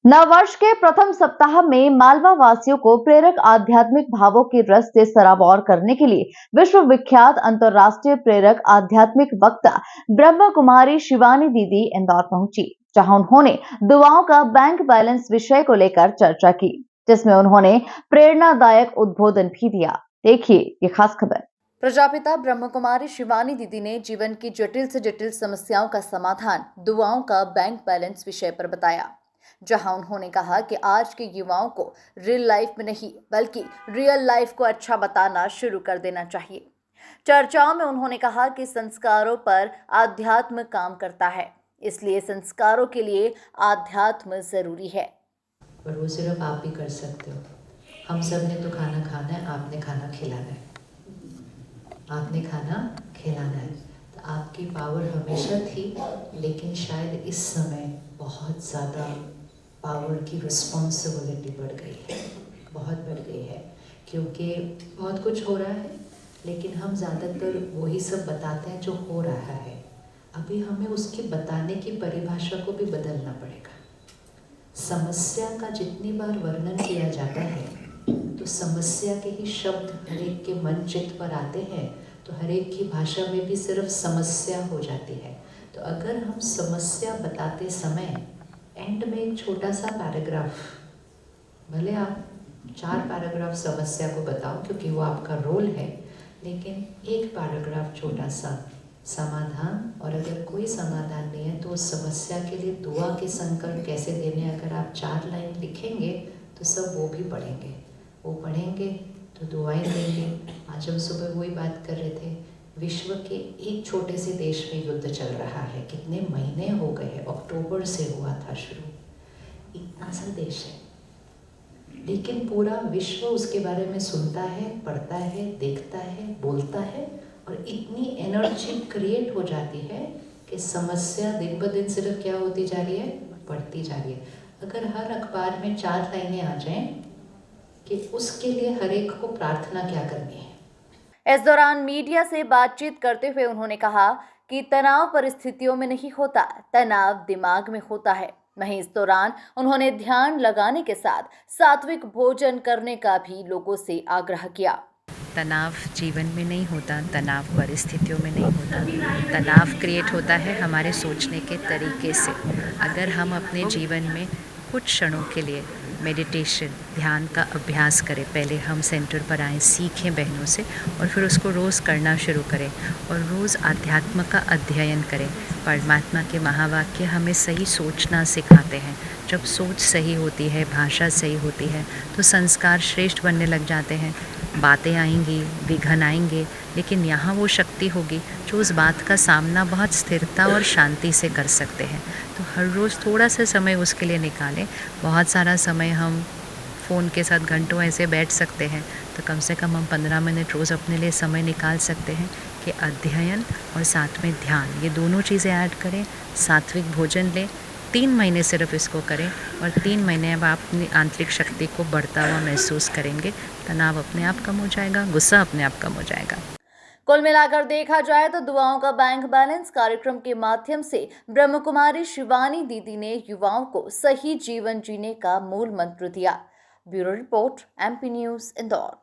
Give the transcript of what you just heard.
नववर्ष के प्रथम सप्ताह में मालवा वासियों को प्रेरक आध्यात्मिक भावों के रस से सराबोर करने के लिए विश्व विख्यात अंतर्राष्ट्रीय प्रेरक आध्यात्मिक वक्ता ब्रह्म कुमारी शिवानी दीदी इंदौर पहुंची, जहां उन्होंने दुआओं का बैंक बैलेंस विषय को लेकर चर्चा की, जिसमें उन्होंने प्रेरणादायक उद्बोधन भी दिया। देखिए ये खास खबर। प्रजापिता ब्रह्म कुमारी शिवानी दीदी ने जीवन की जटिल से जटिल समस्याओं का समाधान दुआओं का बैंक बैलेंस विषय पर बताया, जहां उन्होंने कहा कि आज के युवाओं को रियल लाइफ में नहीं बल्कि रियल लाइफ को अच्छा बताना शुरू कर देना चाहिए। चर्चाओं में उन्होंने कहा कि संस्कारों पर आध्यात्म काम करता है, इसलिए संस्कारों के लिए आध्यात्म जरूरी है। पर वो सिर्फ आप ही कर सकते हो। हम सब ने तो खाना खाना है, आपने खाना खिलाना है, आपने खाना खिलाना है। तो आपकी पावर हमेशा थी, लेकिन शायद इस समय बहुत ज़्यादा पावर की रिस्पॉन्सिबिलिटी बढ़ गई है, बहुत बढ़ गई है, क्योंकि बहुत कुछ हो रहा है, लेकिन हम ज़्यादातर वही सब बताते हैं जो हो रहा है। अभी हमें उसके बताने की परिभाषा को भी बदलना पड़ेगा। समस्या का जितनी बार वर्णन किया जाता है तो समस्या के ही शब्द हर एक के मन चित्त पर आते हैं, तो हर एक की भाषा में भी सिर्फ समस्या हो जाती है। तो अगर हम समस्या बताते समय एंड में एक छोटा सा पैराग्राफ, भले आप 4 पैराग्राफ समस्या को बताओ क्योंकि वो आपका रोल है, लेकिन एक पैराग्राफ छोटा सा समाधान, और अगर कोई समाधान नहीं है तो उस समस्या के लिए दुआ के संकल्प कैसे देने, अगर आप 4 लाइन लिखेंगे तो सब वो भी पढ़ेंगे, वो पढ़ेंगे तो दुआएं देंगे। आज हम सुबह वही बात कर रहे थे, विश्व के एक छोटे से देश में युद्ध चल रहा है, कितने महीने हो गए, अक्टूबर से हुआ था शुरू, इतना सा देश है, लेकिन पूरा विश्व उसके बारे में सुनता है, पढ़ता है, देखता है, बोलता है, और इतनी एनर्जी क्रिएट हो जाती है कि समस्या दिन ब दिन सिर्फ क्या होती जा रही है, बढ़ती जा रही है। अगर हर अखबार में 4 लाइनें आ जाएं कि उसके लिए हर एक को प्रार्थना क्या करनी है। इस दौरान मीडिया से बातचीत करते हुए उन्होंने कहा कि तनाव परिस्थितियों में नहीं होता, तनाव दिमाग में होता है। वहीं इस दौरान उन्होंने ध्यान लगाने के साथ सात्विक भोजन करने का भी लोगों से आग्रह किया। तनाव जीवन में नहीं होता, तनाव परिस्थितियों में नहीं होता, तनाव क्रिएट होता है हमारे सोचने के तरीके से। अगर हम अपने जीवन में कुछ क्षणों के लिए मेडिटेशन, ध्यान का अभ्यास करें, पहले हम सेंटर पर आएँ, सीखें बहनों से, और फिर उसको रोज़ करना शुरू करें, और रोज़ आध्यात्म का अध्ययन करें। परमात्मा के महावाक्य हमें सही सोचना सिखाते हैं। जब सोच सही होती है, भाषा सही होती है, तो संस्कार श्रेष्ठ बनने लग जाते हैं। बातें आएंगी, विघन आएंगे, लेकिन यहाँ वो शक्ति होगी जो उस बात का सामना बहुत स्थिरता और शांति से कर सकते हैं। तो हर रोज़ थोड़ा सा समय उसके लिए निकालें। बहुत सारा समय हम फ़ोन के साथ घंटों ऐसे बैठ सकते हैं, तो कम से कम हम 15 मिनट रोज़ अपने लिए समय निकाल सकते हैं कि अध्ययन और साथ में ध्यान, ये दोनों चीज़ें ऐड करें। सात्विक भोजन लें, 3 महीने सिर्फ इसको करें, और 3 महीने अब आप अपनी आंतरिक शक्ति को बढ़ता हुआ महसूस करेंगे। तनाव अपने आप कम हो जाएगा, गुस्सा अपने आप कम हो जाएगा। कुल मिलाकर देखा जाए तो दुआओं का बैंक बैलेंस कार्यक्रम के माध्यम से ब्रह्म कुमारी शिवानी दीदी ने युवाओं को सही जीवन जीने का मूल मंत्र दिया। Bureau report, MP news, Indore.